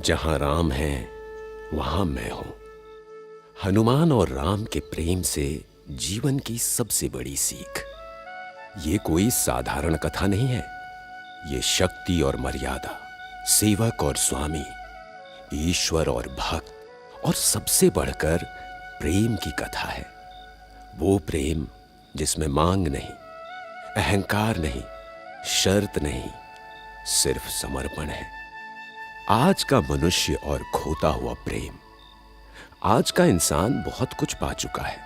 जहां राम है वहां मैं हूं। हनुमान और राम के प्रेम से जीवन की सबसे बड़ी सीख। ये कोई साधारण कथा नहीं है। ये शक्ति और मर्यादा, सेवक और स्वामी, ईश्वर और भक्त, और सबसे बढ़कर प्रेम की कथा है। वो प्रेम जिसमें मांग नहीं, अहंकार नहीं, शर्त नहीं, सिर्फ समर्पण है। आज का मनुष्य और खोता हुआ प्रेम। आज का इंसान बहुत कुछ पा चुका है,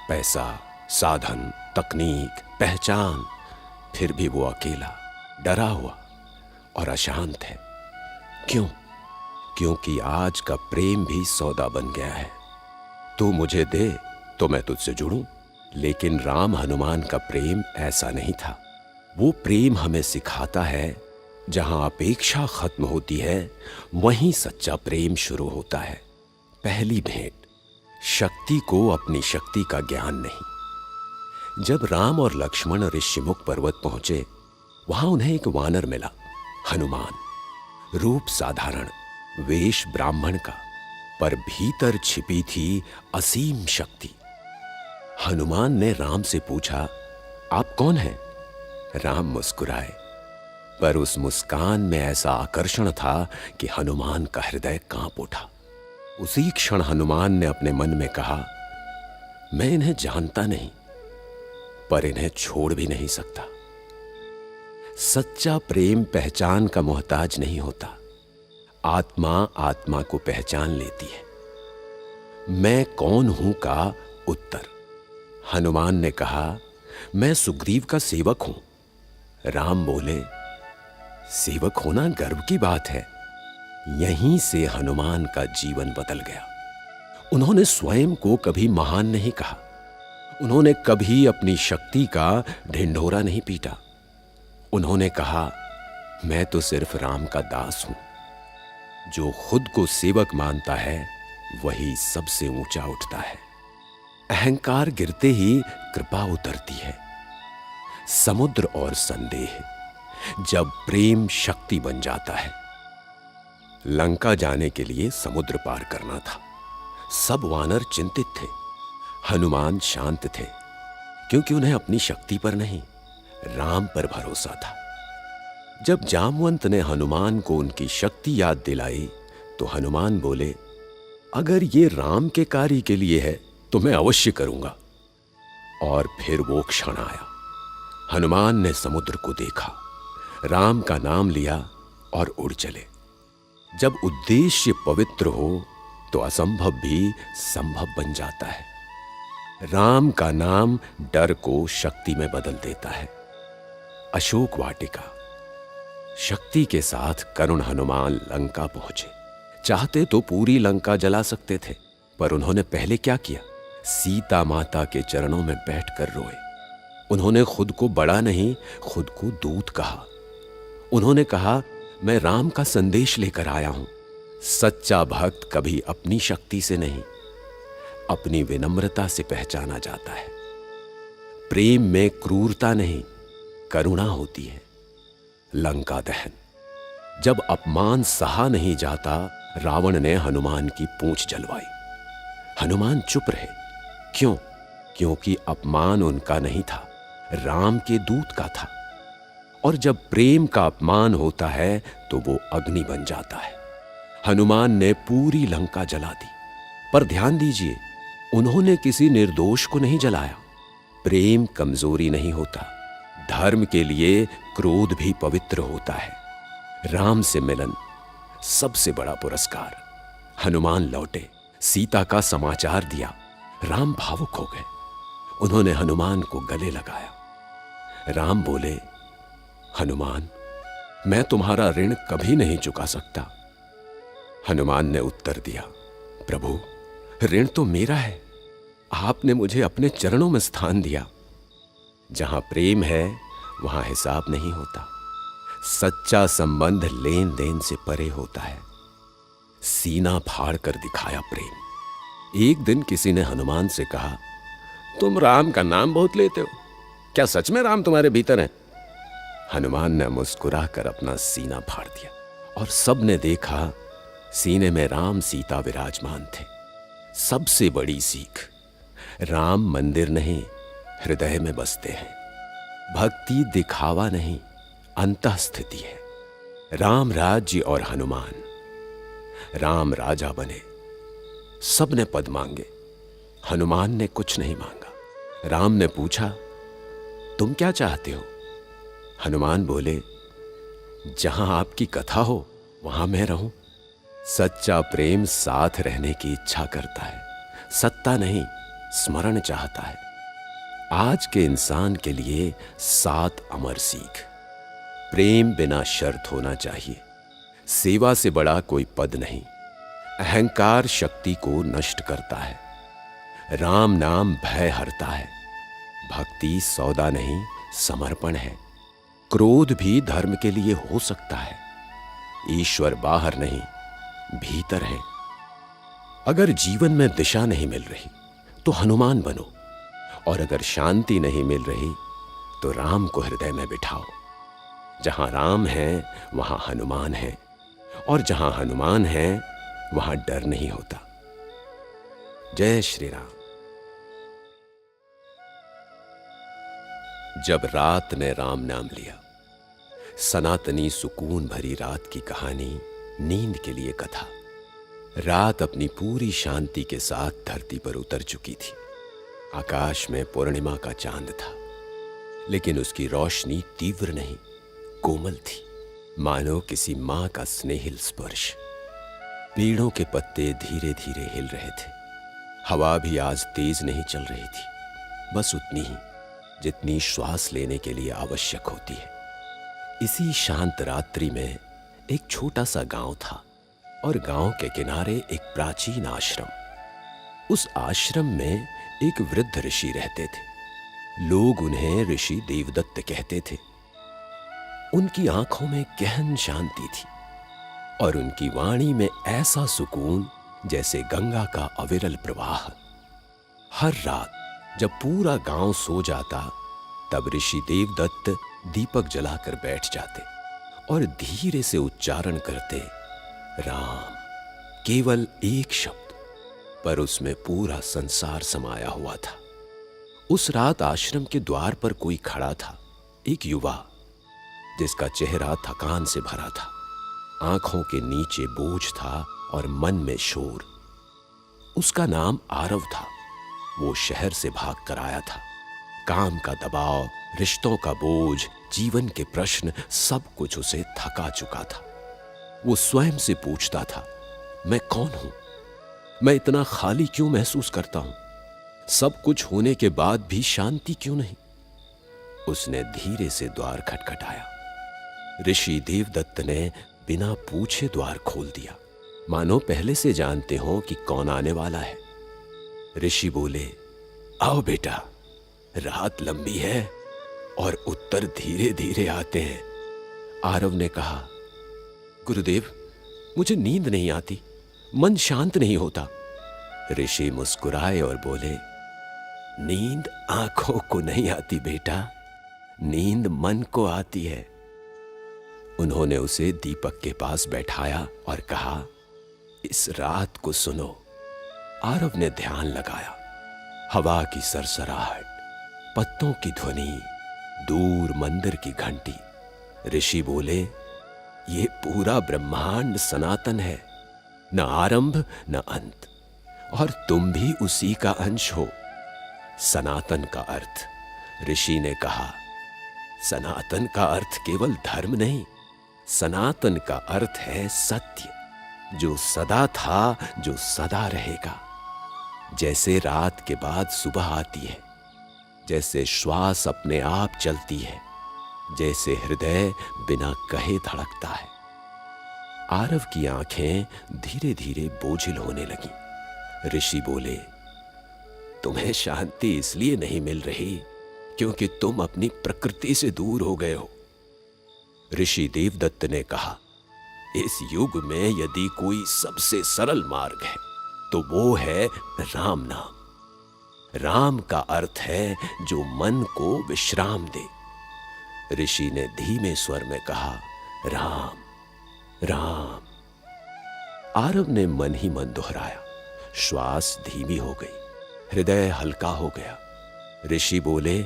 पैसा, साधन, तकनीक, पहचान, फिर भी वो अकेला, डरा हुआ और अशांत है। क्यों? क्योंकि आज का प्रेम भी सौदा बन गया है। तू मुझे दे तो मैं तुझसे जुड़ूं। लेकिन राम हनुमान का प्रेम ऐसा नहीं था। वो प्रेम हमें सिखाता है, जहां अपेक्षा खत्म होती है वहीं सच्चा प्रेम शुरू होता है। पहली भेंट, शक्ति को अपनी शक्ति का ज्ञान नहीं। जब राम और लक्ष्मण ऋषिमुख पर्वत पहुंचे, वहां उन्हें एक वानर मिला, हनुमान। रूप साधारण, वेश ब्राह्मण का, पर भीतर छिपी थी असीम शक्ति। हनुमान ने राम से पूछा, आप कौन हैं? राम मुस्कुराए, पर उस मुस्कान में ऐसा आकर्षण था कि हनुमान का हृदय कांप उठा। उसी क्षण हनुमान ने अपने मन में कहा, मैं इन्हें जानता नहीं, पर इन्हें छोड़ भी नहीं सकता। सच्चा प्रेम पहचान का मोहताज नहीं होता। आत्मा आत्मा को पहचान लेती है। मैं कौन हूं का उत्तर। हनुमान ने कहा, मैं सुग्रीव का सेवक हूं। राम बोले, सेवक होना गर्व की बात है। यहीं से हनुमान का जीवन बदल गया। उन्होंने स्वयं को कभी महान नहीं कहा। उन्होंने कभी अपनी शक्ति का ढिंढोरा नहीं पीटा। उन्होंने कहा, मैं तो सिर्फ राम का दास हूं। जो खुद को सेवक मानता है वही सबसे ऊंचा उठता है। अहंकार गिरते ही कृपा उतरती है। समुद्र और संदेह, जब प्रेम शक्ति बन जाता है। लंका जाने के लिए समुद्र पार करना था। सब वानर चिंतित थे। हनुमान शांत थे, क्योंकि उन्हें अपनी शक्ति पर नहीं, राम पर भरोसा था। जब जामवंत ने हनुमान को उनकी शक्ति याद दिलाई, तो हनुमान बोले, अगर ये राम के कार्य के लिए है तो मैं अवश्य करूंगा। और फिर वो क्षण आया। हनुमान ने समुद्र को देखा, राम का नाम लिया और उड़ चले। जब उद्देश्य पवित्र हो तो असंभव भी संभव बन जाता है। राम का नाम डर को शक्ति में बदल देता है। अशोक वाटिका। शक्ति के साथ करुण हनुमान लंका पहुंचे। चाहते तो पूरी लंका जला सकते थे, पर उन्होंने पहले क्या किया? सीता माता के चरणों में बैठकर रोए। उन्होंने खुद को बड़ा नहीं, खुद को दूत कहा। उन्होंने कहा, मैं राम का संदेश लेकर आया हूं। सच्चा भक्त कभी अपनी शक्ति से नहीं, अपनी विनम्रता से पहचाना जाता है। प्रेम में क्रूरता नहीं, करुणा होती है। लंका दहन। जब अपमान सहा नहीं जाता, रावण ने हनुमान की पूंछ जलवाई। हनुमान चुप रहे। क्यों? क्योंकि अपमान उनका नहीं था, राम के दूत का था। और जब प्रेम का अपमान होता है तो वो अग्नि बन जाता है। हनुमान ने पूरी लंका जला दी। पर ध्यान दीजिए, उन्होंने किसी निर्दोष को नहीं जलाया। प्रेम कमजोरी नहीं होता। धर्म के लिए क्रोध भी पवित्र होता है। राम से मिलन सबसे बड़ा पुरस्कार। हनुमान लौटे, सीता का समाचार दिया। राम भावुक हो गए। उन्होंने हनुमान को गले लगाया। राम बोले, हनुमान, मैं तुम्हारा ऋण कभी नहीं चुका सकता। हनुमान ने उत्तर दिया, प्रभु, ऋण तो मेरा है। आपने मुझे अपने चरणों में स्थान दिया। जहां प्रेम है वहां हिसाब नहीं होता। सच्चा संबंध लेन देन से परे होता है। सीना फाड़ कर दिखाया प्रेम। एक दिन किसी ने हनुमान से कहा, तुम राम का नाम बहुत लेते हो, क्या सच में राम तुम्हारे भीतर है? हनुमान ने मुस्कुराकर अपना सीना फाड़ दिया और सबने देखा सीने में राम सीता विराजमान थे। सबसे बड़ी सीख, राम मंदिर नहीं हृदय में बसते हैं। भक्ति दिखावा नहीं अंतःस्थिति है। राम राज्य और हनुमान। राम राजा बने, सबने पद मांगे, हनुमान ने कुछ नहीं मांगा। राम ने पूछा, तुम क्या चाहते हो? हनुमान बोले, जहां आपकी कथा हो वहां मैं रहूं। सच्चा प्रेम साथ रहने की इच्छा करता है, सत्ता नहीं स्मरण चाहता है। आज के इंसान के लिए 7 अमर सीख। प्रेम बिना शर्त होना चाहिए। सेवा से बड़ा कोई पद नहीं। अहंकार शक्ति को नष्ट करता है। राम नाम भय हरता है। भक्ति सौदा नहीं समर्पण है। क्रोध भी धर्म के लिए हो सकता है। ईश्वर बाहर नहीं भीतर है। अगर जीवन में दिशा नहीं मिल रही तो हनुमान बनो, और अगर शांति नहीं मिल रही तो राम को हृदय में बिठाओ। जहां राम है वहां हनुमान है, और जहां हनुमान है वहां डर नहीं होता। जय श्री राम। जब रात ने राम नाम लिया। सनातनी सुकून भरी रात की कहानी, नींद के लिए कथा। रात अपनी पूरी शांति के साथ धरती पर उतर चुकी थी। आकाश में पूर्णिमा का चांद था, लेकिन उसकी रोशनी तीव्र नहीं, कोमल थी, मानो किसी मां का स्नेहिल स्पर्श। पेड़ों के पत्ते धीरे धीरे हिल रहे थे। हवा भी आज तेज नहीं चल रही थी, बस उतनी ही जितनी श्वास लेने के लिए आवश्यक होती है। इसी शांत रात्रि में एक छोटा सा गांव था, और गांव के किनारे एक प्राचीन आश्रम। उस आश्रम में एक वृद्ध ऋषि रहते थे। लोग उन्हें ऋषि देवदत्त कहते थे। उनकी आंखों में गहन शांति थी, और उनकी वाणी में ऐसा सुकून जैसे गंगा का अविरल प्रवाह। हर रात जब पूरा गांव सो जाता, तब ऋषि देवदत्त दीपक जलाकर बैठ जाते और धीरे से उच्चारण करते, राम। केवल एक शब्द, पर उसमें पूरा संसार समाया हुआ था। उस रात आश्रम के द्वार पर कोई खड़ा था, एक युवा, जिसका चेहरा थकान से भरा था। आंखों के नीचे बोझ था और मन में शोर। उसका नाम आरव था। वो शहर से भाग कर आया था। काम का दबाव, रिश्तों का बोझ, जीवन के प्रश्न, सब कुछ उसे थका चुका था। वो स्वयं से पूछता था, मैं कौन हूं? मैं इतना खाली क्यों महसूस करता हूं? सब कुछ होने के बाद भी शांति क्यों नहीं? उसने धीरे से द्वार खटखटाया। ऋषि देवदत्त ने बिना पूछे द्वार खोल दिया, मानो पहले से जानते हो कि कौन आने वाला है। ऋषि बोले, आओ बेटा, रात लंबी है और उत्तर धीरे धीरे आते हैं। आरव ने कहा, गुरुदेव, मुझे नींद नहीं आती, मन शांत नहीं होता। ऋषि मुस्कुराए और बोले, नींद आंखों को नहीं आती बेटा, नींद मन को आती है। उन्होंने उसे दीपक के पास बैठाया और कहा, इस रात को सुनो। आरव ने ध्यान लगाया। हवा की सरसराहट, पत्तों की ध्वनि, दूर मंदिर की घंटी। ऋषि बोले, ये पूरा ब्रह्मांड सनातन है, न आरंभ न अंत, और तुम भी उसी का अंश हो। सनातन का अर्थ, ऋषि ने कहा, सनातन का अर्थ केवल धर्म नहीं, सनातन का अर्थ है सत्य, जो सदा था, जो सदा रहेगा। जैसे रात के बाद सुबह आती है, जैसे श्वास अपने आप चलती है, जैसे हृदय बिना कहे धड़कता है। आरव की आंखें धीरे धीरे बोझिल होने लगीं। ऋषि बोले, तुम्हें शांति इसलिए नहीं मिल रही क्योंकि तुम अपनी प्रकृति से दूर हो गए हो। ऋषि देवदत्त ने कहा, इस युग में यदि कोई सबसे सरल मार्ग है तो वो है राम नाम। राम का अर्थ है जो मन को विश्राम दे। ऋषि ने धीमे स्वर में कहा, राम राम। आरव ने मन ही मन दोहराया। श्वास धीमी हो गई, हृदय हल्का हो गया। ऋषि बोले,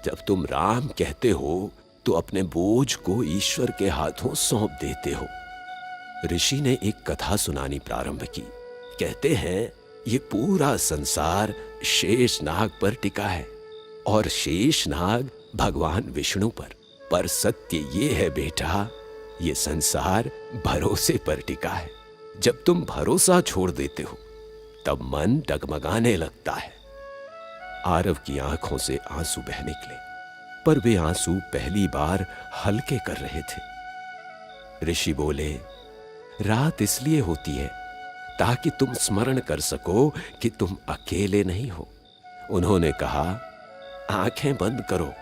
जब तुम राम कहते हो तो अपने बोझ को ईश्वर के हाथों सौंप देते हो। ऋषि ने एक कथा सुनानी प्रारंभ की। कहते हैं, ये पूरा संसार शेषनाग पर टिका है और शेषनाग भगवान विष्णु पर सत्य ये है बेटा, ये संसार भरोसे पर टिका है। जब तुम भरोसा छोड़ देते हो तब मन डगमगाने लगता है। आरव की आंखों से आंसू बह निकले, पर वे आंसू पहली बार हल्के कर रहे थे। ऋषि बोले, रात इसलिए होती है ताकि तुम स्मरण कर सको कि तुम अकेले नहीं हो। उन्होंने कहा, आंखें बंद करो,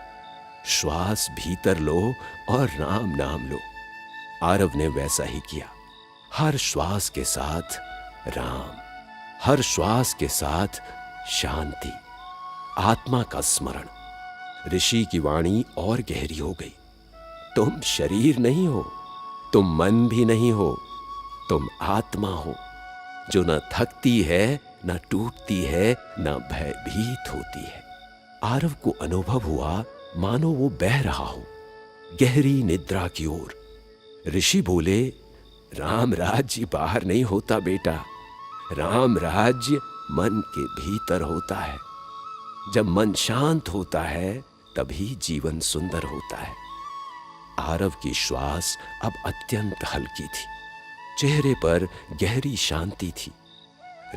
श्वास भीतर लो और राम नाम लो। आरव ने वैसा ही किया। हर श्वास के साथ राम, हर श्वास के साथ शांति, आत्मा का स्मरण। ऋषि की वाणी और गहरी हो गई। तुम शरीर नहीं हो, तुम मन भी नहीं हो, तुम आत्मा हो जो न थकती है, न टूटती है, न भयभीत होती है। आरव को अनुभव हुआ मानो वो बह रहा हो गहरी निद्रा की ओर। ऋषि बोले, राम राज्य बाहर नहीं होता बेटा, राम राज्य मन के भीतर होता है। जब मन शांत होता है तभी जीवन सुंदर होता है। आरव की श्वास अब अत्यंत हल्की थी, चेहरे पर गहरी शांति थी।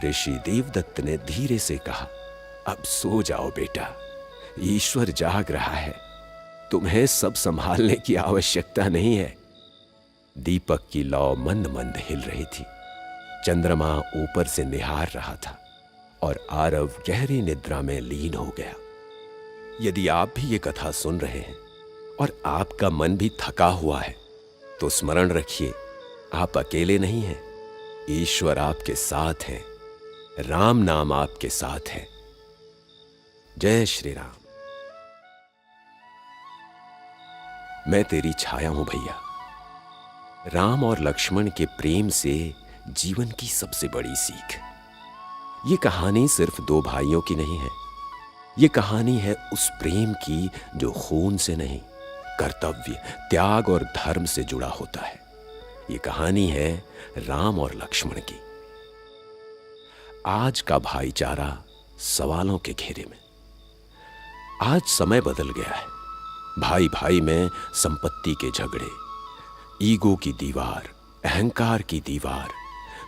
ऋषि देवदत्त ने धीरे से कहा, अब सो जाओ बेटा, ईश्वर जाग रहा है, तुम्हें सब संभालने की आवश्यकता नहीं है। दीपक की लौ मंद मंद हिल रही थी, चंद्रमा ऊपर से निहार रहा था और आरव गहरी निद्रा में लीन हो गया। यदि आप भी ये कथा सुन रहे हैं और आपका मन भी थका हुआ है तो स्मरण रखिए, आप अकेले नहीं हैं, ईश्वर आपके साथ है, राम नाम आपके साथ है। जय श्री राम। मैं तेरी छाया हूं भैया। राम और लक्ष्मण के प्रेम से जीवन की सबसे बड़ी सीख। ये कहानी सिर्फ दो भाइयों की नहीं है, ये कहानी है उस प्रेम की जो खून से नहीं, कर्तव्य, त्याग और धर्म से जुड़ा होता है। ये कहानी है राम और लक्ष्मण की। आज का भाईचारा सवालों के घेरे में। आज समय बदल गया है। भाई भाई में संपत्ति के झगड़े, ईगो की दीवार, अहंकार की दीवार,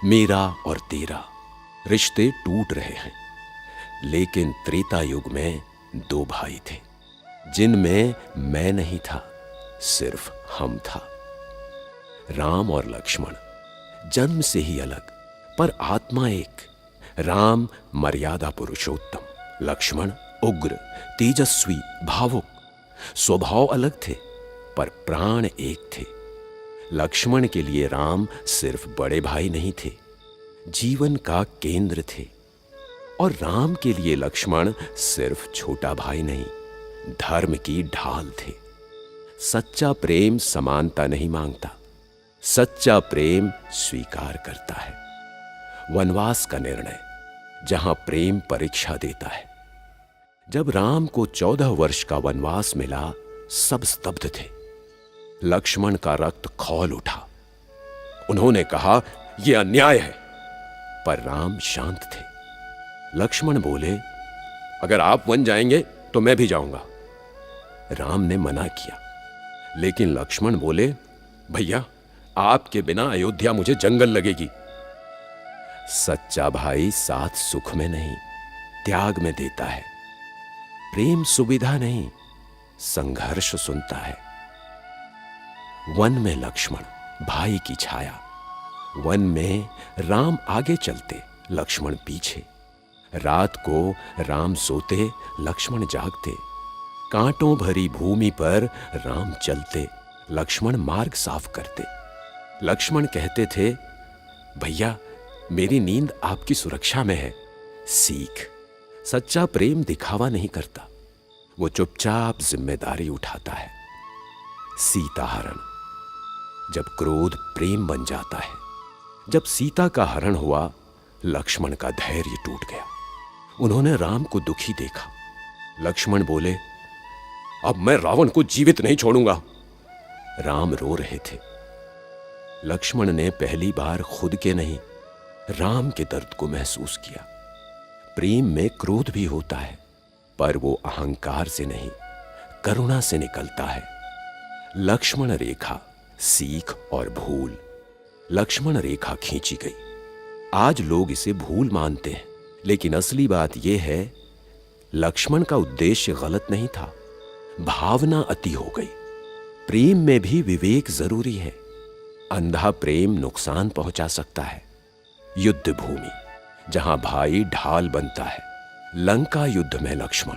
मेरा और तेरा, रिश्ते टूट रहे हैं। लेकिन त्रेता युग में दो भाई थे जिनमें मैं नहीं था, सिर्फ हम था। राम और लक्ष्मण जन्म से ही अलग पर आत्मा एक। राम मर्यादा पुरुषोत्तम, लक्ष्मण उग्र, तेजस्वी, भावुक। स्वभाव अलग थे पर प्राण एक थे। लक्ष्मण के लिए राम सिर्फ बड़े भाई नहीं थे, जीवन का केंद्र थे। और राम के लिए लक्ष्मण सिर्फ छोटा भाई नहीं, धर्म की ढाल थे। सच्चा प्रेम समानता नहीं मांगता, सच्चा प्रेम स्वीकार करता है। वनवास का निर्णय, जहां प्रेम परीक्षा देता है। जब राम को 14 वर्ष का वनवास मिला, सब स्तब्ध थे। लक्ष्मण का रक्त खौल उठा। उन्होंने कहा, यह अन्याय है। पर राम शांत थे। लक्ष्मण बोले, अगर आप वन जाएंगे तो मैं भी जाऊंगा। राम ने मना किया, लेकिन लक्ष्मण बोले, भैया आपके बिना अयोध्या मुझे जंगल लगेगी। सच्चा भाई साथ सुख में नहीं, त्याग में देता है। प्रेम सुविधा नहीं, संघर्ष सुनता है। वन में लक्ष्मण, भाई की छाया। वन में राम आगे चलते, लक्ष्मण पीछे। रात को राम सोते, लक्ष्मण जागते। कांटों भरी भूमि पर राम चलते, लक्ष्मण मार्ग साफ करते। लक्ष्मण कहते थे, भैया मेरी नींद आपकी सुरक्षा में है। सीख, सच्चा प्रेम दिखावा नहीं करता, वो चुपचाप जिम्मेदारी उठाता है। सीता हरण, जब क्रोध प्रेम बन जाता है, जब सीता का हरण हुआ, लक्ष्मण का धैर्य टूट गया। उन्होंने राम को दुखी देखा। लक्ष्मण बोले, अब मैं रावण को जीवित नहीं छोड़ूंगा। राम रो रहे थे। लक्ष्मण ने पहली बार खुद के नहीं, राम के दर्द को महसूस किया। प्रेम में क्रोध भी होता है, पर वो अहंकार से नहीं, करुणा से निकलता है। लक्ष्मण रेखा, सीख और भूल। लक्ष्मण रेखा खींची गई। आज लोग इसे भूल मानते हैं, लेकिन असली बात यह है, लक्ष्मण का उद्देश्य गलत नहीं था, भावना अति हो गई। प्रेम में भी विवेक जरूरी है। अंधा प्रेम नुकसान पहुंचा सकता है। युद्ध भूमि, जहां भाई ढाल बनता है। लंका युद्ध में लक्ष्मण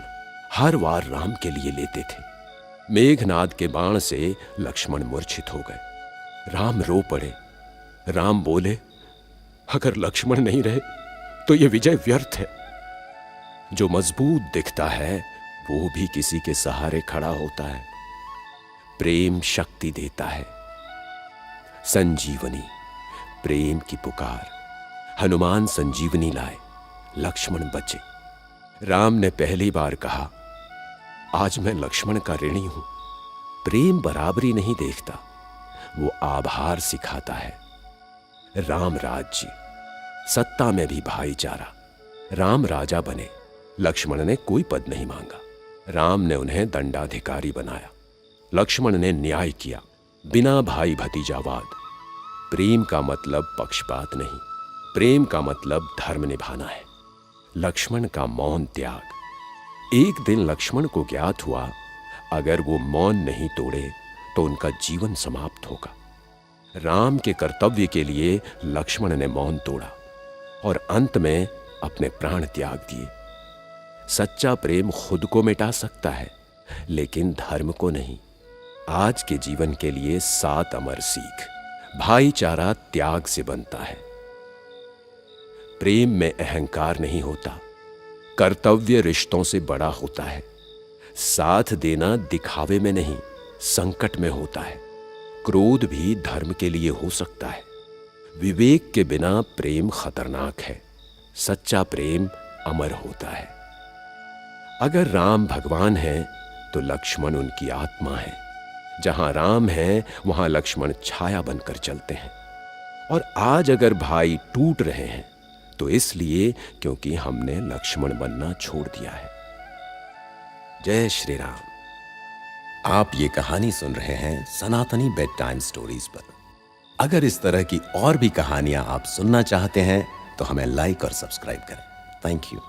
हर वार राम के लिए लेते थे। मेघनाद के बाण से लक्ष्मण मूर्छित हो गए। राम रो पड़े। राम बोले, अगर लक्ष्मण नहीं रहे तो यह विजय व्यर्थ है। जो मजबूत दिखता है वो भी किसी के सहारे खड़ा होता है। प्रेम शक्ति देता है। संजीवनी, प्रेम की पुकार। हनुमान संजीवनी लाए, लक्ष्मण बचे। राम ने पहली बार कहा, आज मैं लक्ष्मण का ऋणी हूं। प्रेम बराबरी नहीं देखता, वो आभार सिखाता है। राम राज्य, सत्ता में भी भाईचारा। राम राजा बने। लक्ष्मण ने कोई पद नहीं मांगा। राम ने उन्हें दंडाधिकारी बनाया। लक्ष्मण ने न्याय किया, बिना भाई भतीजावाद। प्रेम का मतलब पक्षपात नहीं, प्रेम का मतलब धर्म निभाना है। लक्ष्मण का मौन त्याग। एक दिन लक्ष्मण को ज्ञात हुआ, अगर वो मौन नहीं तोड़े तो उनका जीवन समाप्त होगा। राम के कर्तव्य के लिए लक्ष्मण ने मौन तोड़ा और अंत में अपने प्राण त्याग दिए। सच्चा प्रेम खुद को मिटा सकता है, लेकिन धर्म को नहीं। आज के जीवन के लिए 7 अमर सीख। भाईचारा त्याग से बनता है। प्रेम में अहंकार नहीं होता, कर्तव्य रिश्तों से बड़ा होता है। साथ देना दिखावे में नहीं, संकट में होता है। क्रोध भी धर्म के लिए हो सकता है। विवेक के बिना प्रेम खतरनाक है। सच्चा प्रेम अमर होता है। अगर राम भगवान है तो लक्ष्मण उनकी आत्मा है। जहां राम है वहां लक्ष्मण छाया बनकर चलते हैं। और आज अगर भाई टूट रहे हैं तो इसलिए क्योंकि हमने लक्ष्मण बनना छोड़ दिया है। जय श्री राम। आप ये कहानी सुन रहे हैं सनातनी बेड टाइम स्टोरीज पर। अगर इस तरह की और भी कहानियां आप सुनना चाहते हैं तो हमें लाइक और सब्सक्राइब करें। Thank you.